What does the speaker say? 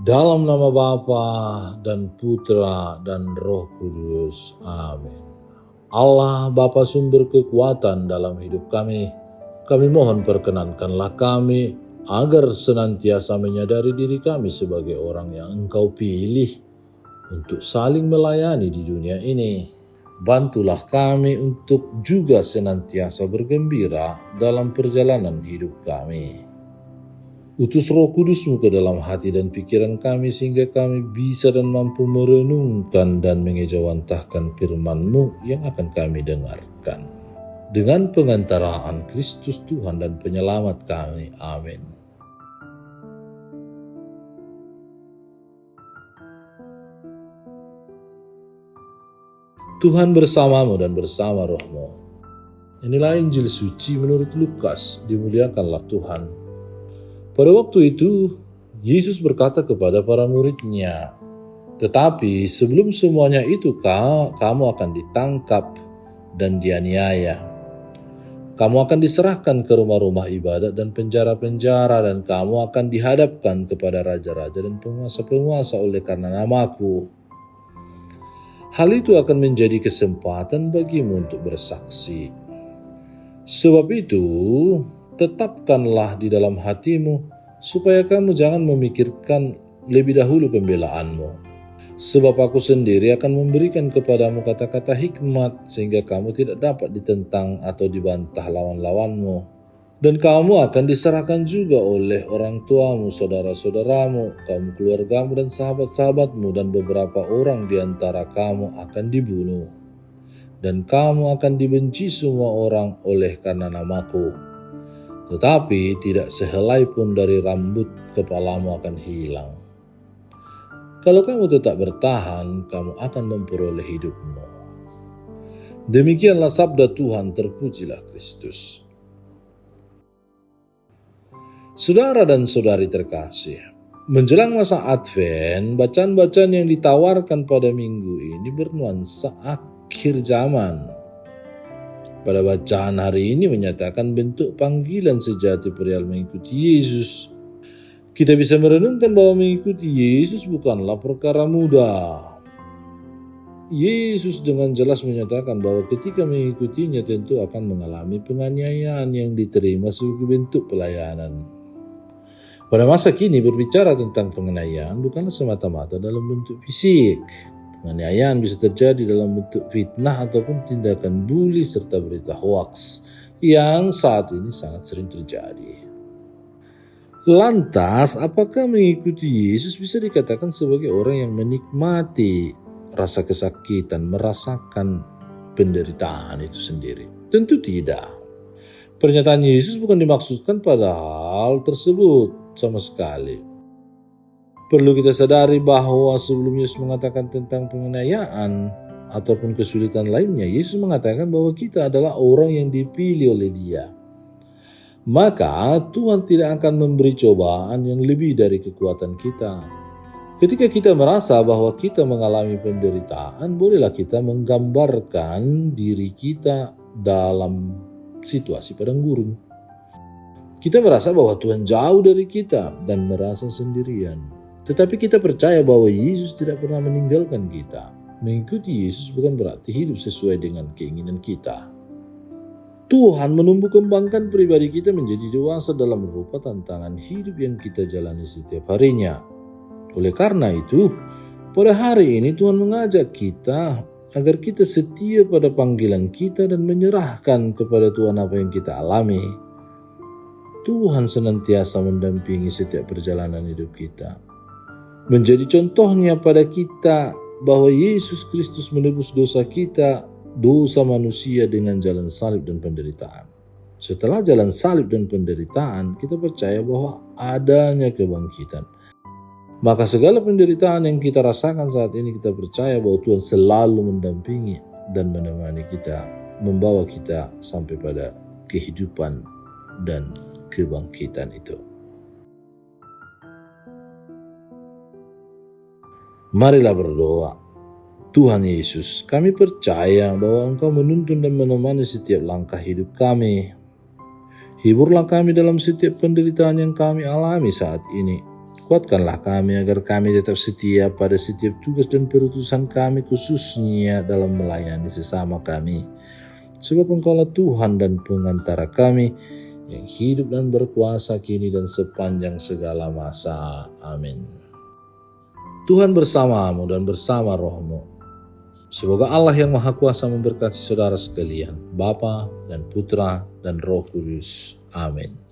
Dalam nama Bapa dan Putra dan Roh Kudus. Amin. Allah Bapa sumber kekuatan dalam hidup kami mohon perkenankanlah kami agar senantiasa menyadari diri kami sebagai orang yang Engkau pilih untuk saling melayani di dunia ini. Bantulah kami untuk juga senantiasa bergembira dalam perjalanan hidup kami. Utus Roh Kudus-Mu ke dalam hati dan pikiran kami sehingga kami bisa dan mampu merenungkan dan mengejawantahkan firman-Mu yang akan kami dengarkan. Dengan pengantaraan Kristus Tuhan dan Penyelamat kami. Amin. Tuhan bersamamu dan bersama rohmu. Inilah Injil suci menurut Lukas, dimuliakanlah Tuhan. Pada waktu itu, Yesus berkata kepada para murid-Nya, "Tetapi sebelum semuanya itu kamu akan ditangkap dan dianiaya. Kamu akan diserahkan ke rumah-rumah ibadat dan penjara-penjara, dan kamu akan dihadapkan kepada raja-raja dan penguasa-penguasa oleh karena namaku. Hal itu akan menjadi kesempatan bagimu untuk bersaksi. Sebab itu, tetapkanlah di dalam hatimu, supaya kamu jangan memikirkan lebih dahulu pembelaanmu. Sebab aku sendiri akan memberikan kepadamu kata-kata hikmat, sehingga kamu tidak dapat ditentang atau dibantah lawan-lawanmu. Dan kamu akan diserahkan juga oleh orang tuamu, saudara-saudaramu, kaum keluargamu dan sahabat-sahabatmu, dan beberapa orang di antara kamu akan dibunuh. Dan kamu akan dibenci semua orang oleh karena namaku. Tetapi tidak sehelai pun dari rambut kepalamu akan hilang. Kalau kamu tetap bertahan, kamu akan memperoleh hidupmu." Demikianlah sabda Tuhan, terpujilah Kristus. Saudara dan saudari terkasih, menjelang masa Advent, bacaan-bacaan yang ditawarkan pada minggu ini bernuansa akhir zaman. Pada bacaan hari ini menyatakan bentuk panggilan sejati perihal mengikuti Yesus. Kita bisa merenungkan bahwa mengikuti Yesus bukanlah perkara mudah. Yesus dengan jelas menyatakan bahwa ketika mengikutinya tentu akan mengalami penganiayaan yang diterima sebagai bentuk pelayanan. Pada masa kini berbicara tentang penganiayaan bukanlah semata-mata dalam bentuk fisik. Penganiayaan bisa terjadi dalam bentuk fitnah ataupun tindakan bully serta berita hoaks yang saat ini sangat sering terjadi. Lantas, apakah mengikuti Yesus bisa dikatakan sebagai orang yang menikmati rasa kesakitan, merasakan penderitaan itu sendiri? Tentu tidak. Pernyataan Yesus bukan dimaksudkan pada hal tersebut sama sekali. Perlu kita sadari bahwa sebelum Yesus mengatakan tentang penganiayaan ataupun kesulitan lainnya, Yesus mengatakan bahwa kita adalah orang yang dipilih oleh Dia. Maka Tuhan tidak akan memberi cobaan yang lebih dari kekuatan kita. Ketika kita merasa bahwa kita mengalami penderitaan, bolehlah kita menggambarkan diri kita dalam situasi padang gurun. Kita merasa bahwa Tuhan jauh dari kita dan merasa sendirian. Tetapi kita percaya bahwa Yesus tidak pernah meninggalkan kita. Mengikuti Yesus bukan berarti hidup sesuai dengan keinginan kita. Tuhan menumbuh kembangkan pribadi kita menjadi dewasa dalam rupa tantangan hidup yang kita jalani setiap harinya. Oleh karena itu, pada hari ini Tuhan mengajak kita agar kita setia pada panggilan kita dan menyerahkan kepada Tuhan apa yang kita alami. Tuhan senantiasa mendampingi setiap perjalanan hidup kita. Menjadi contohnya pada kita bahwa Yesus Kristus menebus dosa kita, dosa manusia dengan jalan salib dan penderitaan. Setelah jalan salib dan penderitaan, kita percaya bahwa adanya kebangkitan. Maka segala penderitaan yang kita rasakan saat ini, kita percaya bahwa Tuhan selalu mendampingi dan menemani kita, membawa kita sampai pada kehidupan dan kebangkitan itu. Marilah berdoa. Tuhan Yesus, kami percaya bahwa Engkau menuntun dan menemani setiap langkah hidup kami. Hiburlah kami dalam setiap penderitaan yang kami alami saat ini. Kuatkanlah kami agar kami tetap setia pada setiap tugas dan perutusan kami, khususnya dalam melayani sesama kami. Sebab Engkaulah Tuhan dan pengantara kami, yang hidup dan berkuasa kini dan sepanjang segala masa. Amin. Tuhan bersamamu dan bersama rohmu. Semoga Allah yang Maha Kuasa memberkati saudara sekalian, Bapa dan Putra dan Roh Kudus. Amin.